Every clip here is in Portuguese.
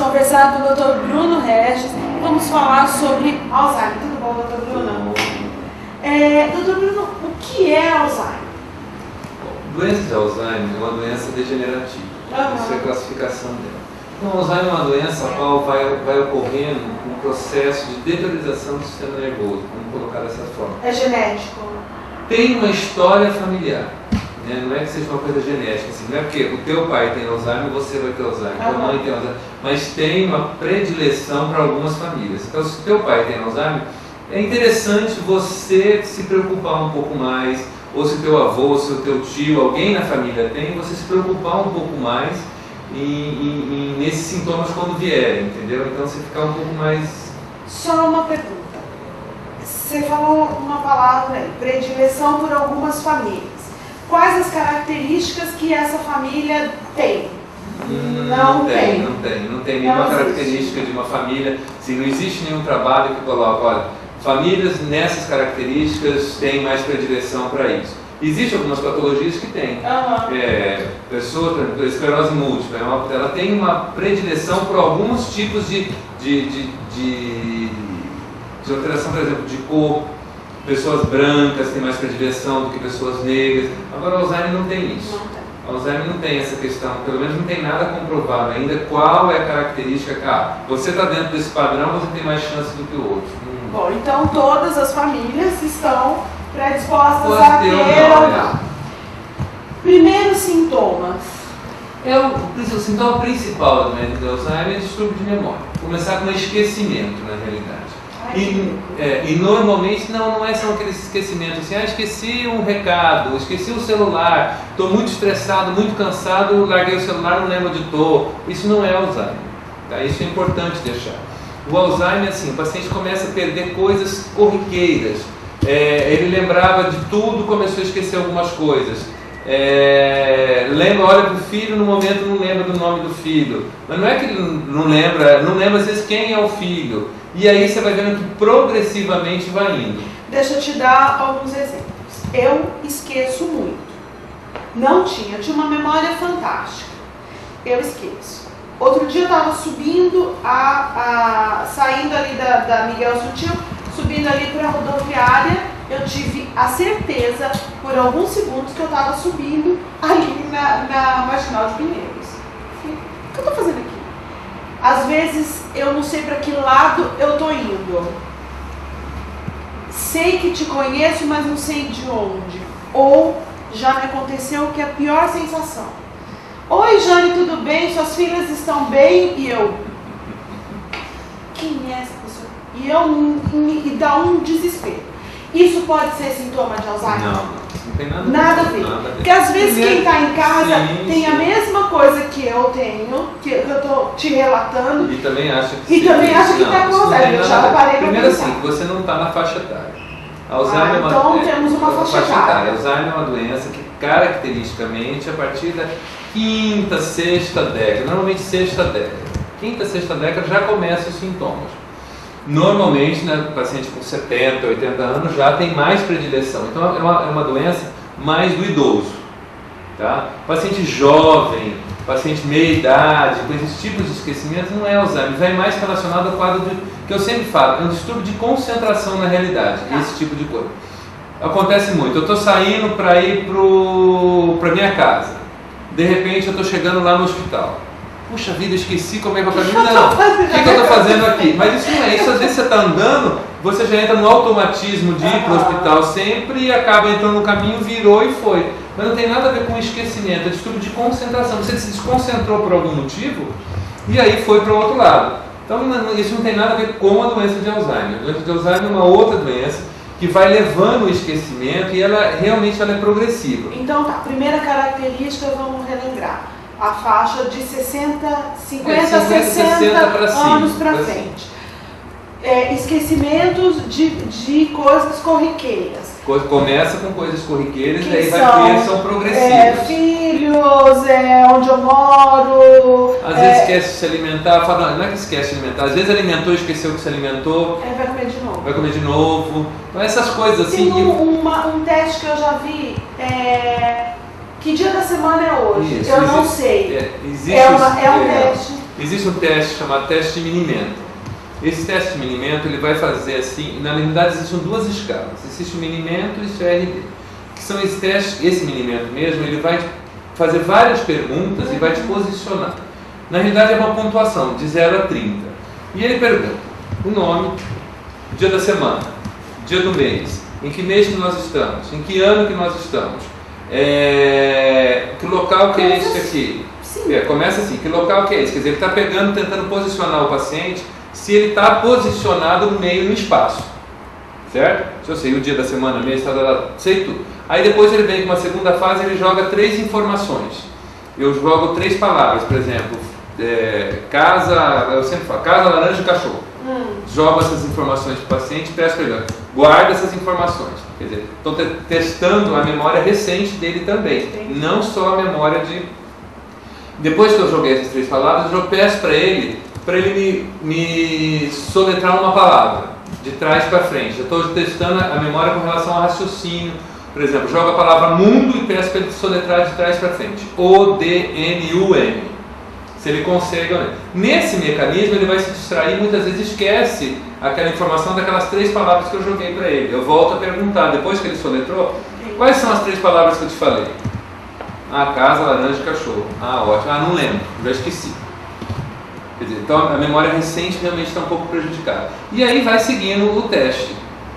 conversar com o Dr. Bruno Regis e vamos falar sobre Alzheimer. Tudo bom, Dr. Bruno? Dr. Bruno, o que é Alzheimer? Doença de Alzheimer é uma doença degenerativa. Essa é a classificação dela. Então, Alzheimer é uma doença a qual vai ocorrendo um processo de deteriorização do sistema nervoso, vamos colocar dessa forma. É genético? Tem uma história familiar. Não é que seja uma coisa genética, assim, não é porque o teu pai tem Alzheimer, você vai ter Alzheimer, tua mãe tem Alzheimer, mas tem uma predileção para algumas famílias. Então, se o teu pai tem Alzheimer, é interessante você se preocupar um pouco mais, ou se o teu avô, ou se o teu tio, alguém na família tem, você se preocupar um pouco mais nesses sintomas quando vierem, entendeu? Então, você ficar um pouco mais... Só uma pergunta. Você falou uma palavra aí, predileção por algumas famílias. Quais as características que essa família tem? Não tem nenhuma característica de uma família. Assim, não existe nenhum trabalho que coloca, olha, famílias nessas características têm mais predileção para isso. Existem algumas patologias que têm. Pessoa, por exemplo, esclerose múltipla, ela tem uma predileção por alguns tipos de alteração, por exemplo, de cor. Pessoas brancas têm mais predileção do que pessoas negras. Agora, Alzheimer não tem isso. Alzheimer não tem essa questão, pelo menos não tem nada comprovado ainda qual é a característica. Você está dentro desse padrão, você tem mais chance do que o outro. Bom, então todas as famílias estão predispostas a ter ou não. Primeiros sintomas. O sintoma principal da doença de Alzheimer é distúrbio de memória. Começar com um esquecimento, na realidade. E normalmente não são aqueles esquecimentos assim, esqueci um recado, esqueci o celular, estou muito estressado, muito cansado, larguei o celular, não lembro onde estou. Isso não é Alzheimer, tá? Isso é importante deixar. O Alzheimer, assim, o paciente começa a perder coisas corriqueiras, ele lembrava de tudo, começou a esquecer algumas coisas. Olha para o filho, no momento não lembra do nome do filho, mas não é que ele não lembra às vezes quem é o filho. E aí você vai vendo que progressivamente vai indo. Deixa eu te dar alguns exemplos. Eu esqueço muito. Eu tinha uma memória fantástica. Eu esqueço. Outro dia eu estava subindo, saindo ali da Miguel Sutil, subindo ali para a rodoviária, eu tive a certeza, por alguns segundos, que eu estava subindo ali na Marginal de Pinheiros. O que eu estou fazendo aqui? Às vezes eu não sei para que lado eu estou indo. Sei que te conheço, mas não sei de onde. Ou já me aconteceu que é a pior sensação. Oi, Jane, tudo bem? Suas filhas estão bem? E eu... Quem é essa pessoa? E dá um desespero. Isso pode ser sintoma de Alzheimer? Não tem nada a ver. Porque às vezes quem está em casa tem a mesma coisa que eu tenho, que eu estou te relatando. E também acha que está com Alzheimer. Eu já parei para primeiro pensar. assim, você não está na faixa etária. Alzheimer então temos uma faixa etária. Alzheimer é uma doença que caracteristicamente a partir da quinta, sexta década, normalmente sexta década. Quinta, sexta década já começam os sintomas. Normalmente, paciente com 70, 80 anos já tem mais predileção. Então é uma doença mais do idoso. Tá? Paciente jovem, paciente meia-idade, com esses tipos de esquecimento não é Alzheimer. Vai mais relacionado ao quadro que eu sempre falo, é um distúrbio de concentração na realidade, esse tipo de coisa. Acontece muito. Eu estou saindo para ir para minha casa. De repente eu estou chegando lá no hospital. Puxa vida, eu esqueci como é que eu caminho. Não, o que eu estou fazendo aqui? Mas isso não é isso. Às vezes você está andando, você já entra no automatismo de ir para o hospital sempre e acaba entrando no caminho, virou e foi. Mas não tem nada a ver com esquecimento, é distúrbio de concentração. Você se desconcentrou por algum motivo e aí foi para o outro lado. Então isso não tem nada a ver com a doença de Alzheimer. A doença de Alzheimer é uma outra doença que vai levando o esquecimento e ela realmente é progressiva. Então tá, primeira característica, vamos relembrar. A faixa de 60 anos para frente. Esquecimentos de coisas corriqueiras. Começa com coisas corriqueiras e aí são progressivos. Filhos, onde eu moro. Às vezes esquece de se alimentar. Não é que esquece de se alimentar. Às vezes alimentou e esqueceu que se alimentou. Vai comer de novo. Vai comer de novo. Então essas coisas assim. Tem um teste que eu já vi. Que dia da semana é hoje? Isso, eu não sei. Existe um teste. existe um teste chamado teste de Minimento. Esse teste de Minimento ele vai fazer assim, na realidade existem duas escalas, existe o Minimento e o CRD, que são esses testes, esse Minimento mesmo, ele vai fazer várias perguntas e vai te posicionar. Na realidade é uma pontuação de 0 a 30. E ele pergunta o nome, o dia da semana, dia do mês, em que mês que nós estamos, em que ano que nós estamos, que local que é esse aqui. Começa assim, que local que é esse? Quer dizer, ele está pegando, tentando posicionar o paciente, se ele está posicionado no meio no espaço. Certo? Se eu sei o dia da semana, mês, sei tudo. Aí depois ele vem com uma segunda fase, ele joga 3 informações. Eu jogo 3 palavras, por exemplo, casa, eu sempre falo, casa, laranja e cachorro. Jogo essas informações para o paciente e peço para ele, guarda essas informações. Quer dizer, estou testando a memória recente dele também, não só a memória de... Depois que eu joguei essas 3 palavras, eu peço para ele me soletrar uma palavra, de trás para frente. Eu estou testando a memória com relação ao raciocínio. Por exemplo, jogo a palavra mundo e peço para ele soletrar de trás para frente. O-D-N-U-M. Se ele consegue ou não. Nesse mecanismo ele vai se distrair e muitas vezes esquece aquela informação daquelas 3 palavras que eu joguei para ele. Eu volto a perguntar, depois que ele soletrou, quais são as 3 palavras que eu te falei? Casa, laranja e cachorro. Ótimo. Não lembro, já esqueci. Quer dizer, então a memória recente realmente está um pouco prejudicada. E aí vai seguindo o teste.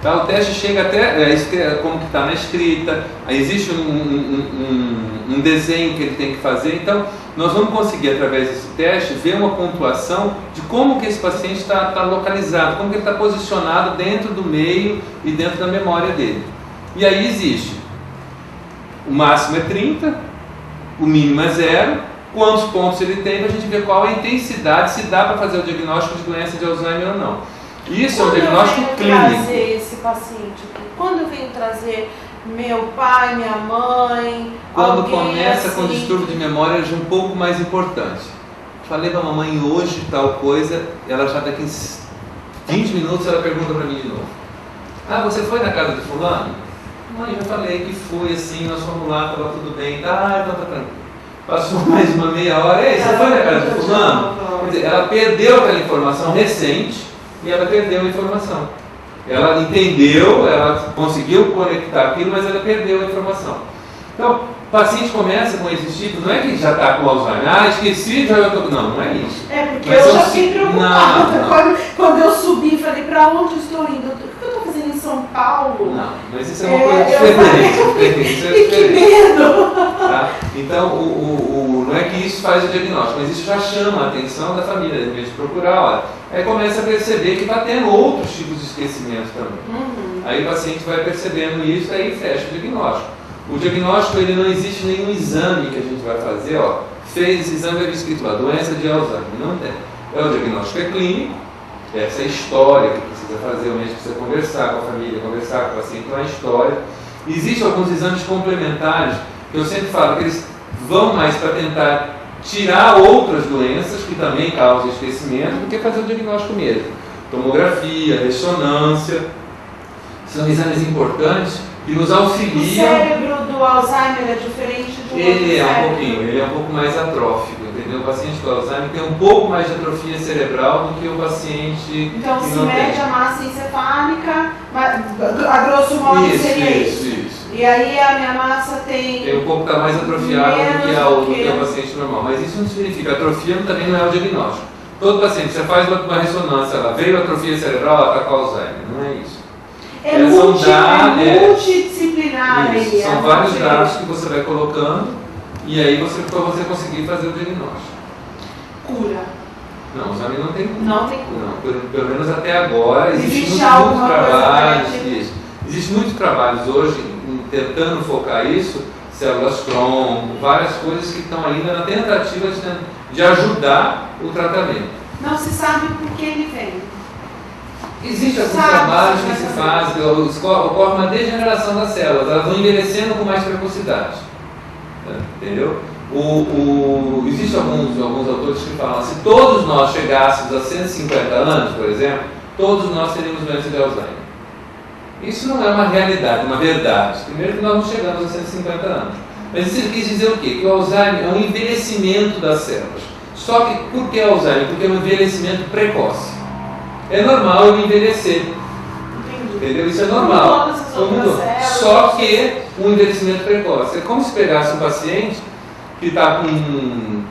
Tá? O teste chega até como que está na escrita, aí existe um desenho que ele tem que fazer. Então nós vamos conseguir, através desse teste, ver uma pontuação de como que esse paciente está localizado, como que ele está posicionado dentro do meio e dentro da memória dele. E aí existe, o máximo é 30, o mínimo é 0, quantos pontos ele tem, para a gente ver qual a intensidade, se dá para fazer o diagnóstico de doença de Alzheimer ou não. Isso é um diagnóstico clínico. Quando eu venho trazer esse paciente aqui? Quando eu venho trazer meu pai, minha mãe, quando começa assim, com distúrbio de memória, já é um pouco mais importante. Falei para a mamãe hoje tal coisa, ela já daqui 20 minutos ela pergunta para mim de novo. Você foi na casa de fulano? Mãe, já falei que fui, assim, nós fomos lá, estava tudo bem. Então tá tranquilo. Passou mais uma meia hora, você foi na casa de fulano? Quer dizer, ela perdeu aquela informação recente e ela perdeu a informação. Ela entendeu, ela conseguiu conectar aquilo, mas ela perdeu a informação. Então, o paciente começa com esses tipos, não é que já está com Alzheimer, esqueci, já eu estou... Não é isso. Porque mas eu já fiquei preocupada. Quando eu subi, falei, para onde estou indo? O que eu estou fazendo em São Paulo? Não, mas isso é uma coisa diferente. Que medo! Tá? Então, não é que isso faz o diagnóstico, mas isso já chama a atenção da família, de vez de procurar, aí começa a perceber que está tendo outros tipos de esquecimento também. Aí o paciente vai percebendo isso, aí fecha o diagnóstico. O diagnóstico, ele não existe nenhum exame que a gente vai fazer, fez esse exame, vai vir escrito lá, doença de Alzheimer, não tem. O diagnóstico clínico, essa é a história que precisa fazer, o médico precisa conversar com a família, conversar com o paciente, com a história. Existem alguns exames complementares, que eu sempre falo que eles vão mais para tentar tirar outras doenças que também causam esquecimento do que fazer o diagnóstico mesmo. Tomografia, ressonância, são exames importantes que nos auxiliam. O cérebro do Alzheimer é diferente do Ele é um pouco mais atrófico, entendeu? O paciente com Alzheimer tem um pouco mais de atrofia cerebral do que o paciente então, que se não mede tem. A massa encefálica, a grosso modo seria isso. E aí a minha massa tem um pouco mais atrofiada do que o paciente normal. Mas isso não significa, atrofia também não é o diagnóstico. Todo paciente, você faz uma ressonância, ela veio atrofia cerebral, ela está com Alzheimer. Não é isso. É multidisciplinar. Isso, são vários dados que você vai colocando e aí para você conseguir fazer o diagnóstico. Cura. Não, o Alzheimer não tem cura. Não tem cura. Não, pelo menos até agora. Existem muitos trabalhos. Existem muitos trabalhos hoje tentando focar isso, células tronco, várias coisas que estão ainda na tentativa de ajudar o tratamento. Não se sabe por que ele vem. Existem alguns trabalhos que se fazem, ocorre uma degeneração das células, elas vão envelhecendo com mais precocidade. Entendeu? Existem alguns autores que falam, se todos nós chegássemos a 150 anos, por exemplo, todos nós teríamos doença de Alzheimer. Isso não é uma realidade, uma verdade. Primeiro que nós não chegamos a 150 anos. Mas isso quis dizer o quê? Que o Alzheimer é um envelhecimento das células. Só que por que Alzheimer? Porque é um envelhecimento precoce. É normal ele envelhecer. Entendeu? Isso é normal. Só que um envelhecimento precoce. É como se pegasse um paciente que está com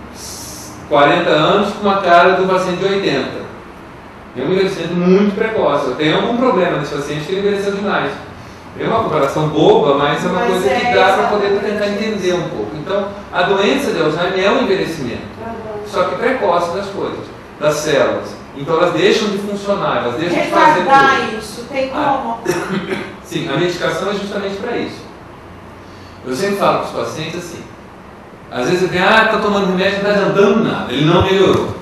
40 anos com uma cara do paciente de 80. É um envelhecimento muito precoce. Tem algum problema nesse paciente que ele envelheceu demais. É uma comparação boba, mas é uma coisa que dá para poder tentar entender um pouco. Então, a doença de Alzheimer é um envelhecimento, só que precoce das coisas, das células. Então, elas deixam de funcionar, elas deixam de fazer tudo. Isso, tem como? Sim, a medicação é justamente para isso. Eu sempre falo para os pacientes assim, às vezes eu digo, está tomando remédio, não está adiantando nada, ele não melhorou.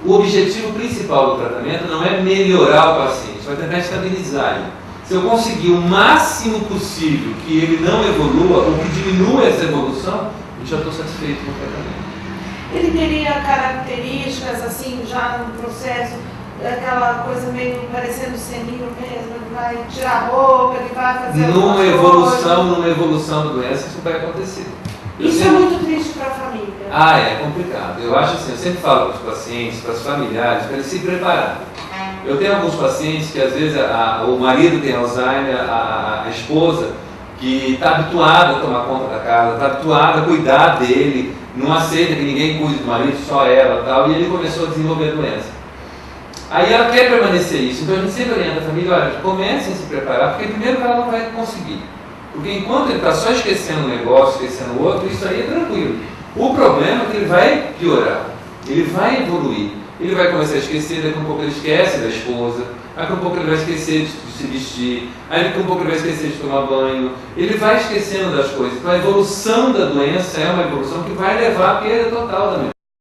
O objetivo principal do tratamento não é melhorar o paciente, vai tentar estabilizar ele. Se eu conseguir o máximo possível que ele não evolua ou que diminua essa evolução, eu já estou satisfeito com o tratamento. Ele teria características assim, já no processo, aquela coisa meio parecendo senil mesmo, ele vai tirar a roupa, ele vai fazer numa evolução da doença, isso vai acontecer. Isso é muito triste para a família. É complicado. Eu acho assim, eu sempre falo para os pacientes, para os familiares, para eles se prepararem. Eu tenho alguns pacientes que às vezes o marido tem Alzheimer, a esposa que está habituada a tomar conta da casa, está habituada a cuidar dele, não aceita que ninguém cuide do marido, só ela tal, e ele começou a desenvolver a doença. Aí ela quer permanecer isso, então a gente sempre orienta a família, olha, comecem a se preparar, porque primeiro que ela não vai conseguir. Porque enquanto ele está só esquecendo um negócio, esquecendo o outro, isso aí é tranquilo. O problema é que ele vai piorar, ele vai evoluir. Ele vai começar a esquecer, daqui a um pouco ele esquece da esposa, daqui a um pouco ele vai esquecer de se vestir, aí daqui a um pouco ele vai esquecer de tomar banho, ele vai esquecendo das coisas. Então a evolução da doença é uma evolução que vai levar à perda total da memória.